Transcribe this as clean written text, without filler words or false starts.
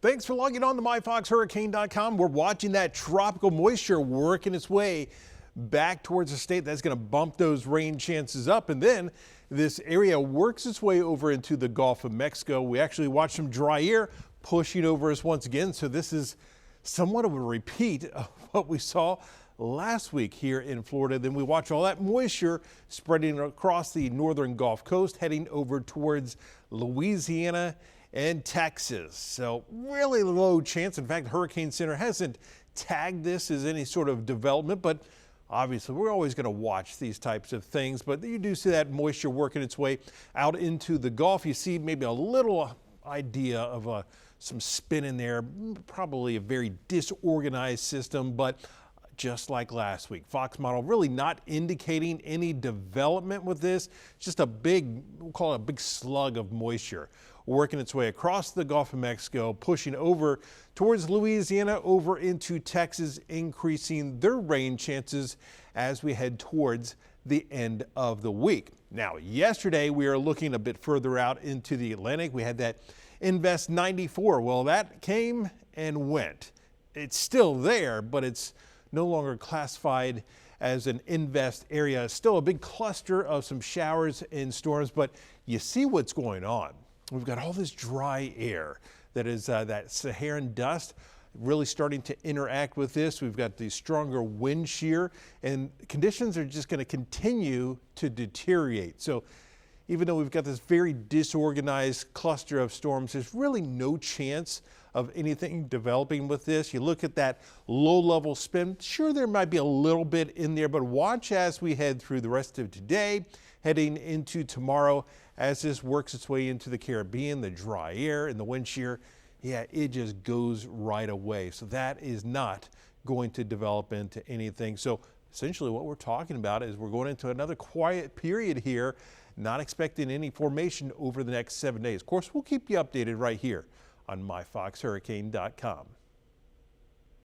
Thanks for logging on to myfoxhurricane.com. We're watching that tropical moisture working its way back towards the state. That's going to bump those rain chances up. And then this area works its way over into the Gulf of Mexico. We actually watched some dry air pushing over us once again. So this is somewhat of a repeat of what we saw last week here in Florida. Then we watch all that moisture spreading across the northern Gulf Coast, heading over towards Louisiana and Texas. So really low chance. In fact, Hurricane Center hasn't tagged this as any sort of development, but obviously we're always going to watch these types of things. But you do see that moisture working its way out into the Gulf. You see maybe a little idea of some spin in there, probably a very disorganized system, but just like last week. Fox model really not indicating any development with this. Just a big, we'll call it a big slug of moisture working its way across the Gulf of Mexico, pushing over towards Louisiana, over into Texas, increasing their rain chances as we head towards the end of the week. Now, yesterday we are looking a bit further out into the Atlantic. We had that Invest 94. Well, that came and went. It's still there, but it's no longer classified as an invest area. It's still a big cluster of some showers and storms, but you see what's going on. We've got all this dry air that is that Saharan dust really starting to interact with this. We've got the stronger wind shear, and conditions are just going to continue to deteriorate. So even though we've got this very disorganized cluster of storms, there's really no chance of anything developing with this. You look at that low-level spin, sure, there might be a little bit in there, but watch as we head through the rest of today, heading into tomorrow, as this works its way into the Caribbean, the dry air and the wind shear, yeah, it just goes right away. So that is not going to develop into anything. So essentially what we're talking about is we're going into another quiet period here, not expecting any formation over the next 7 days. Of course, we'll keep you updated right here on myfoxhurricane.com.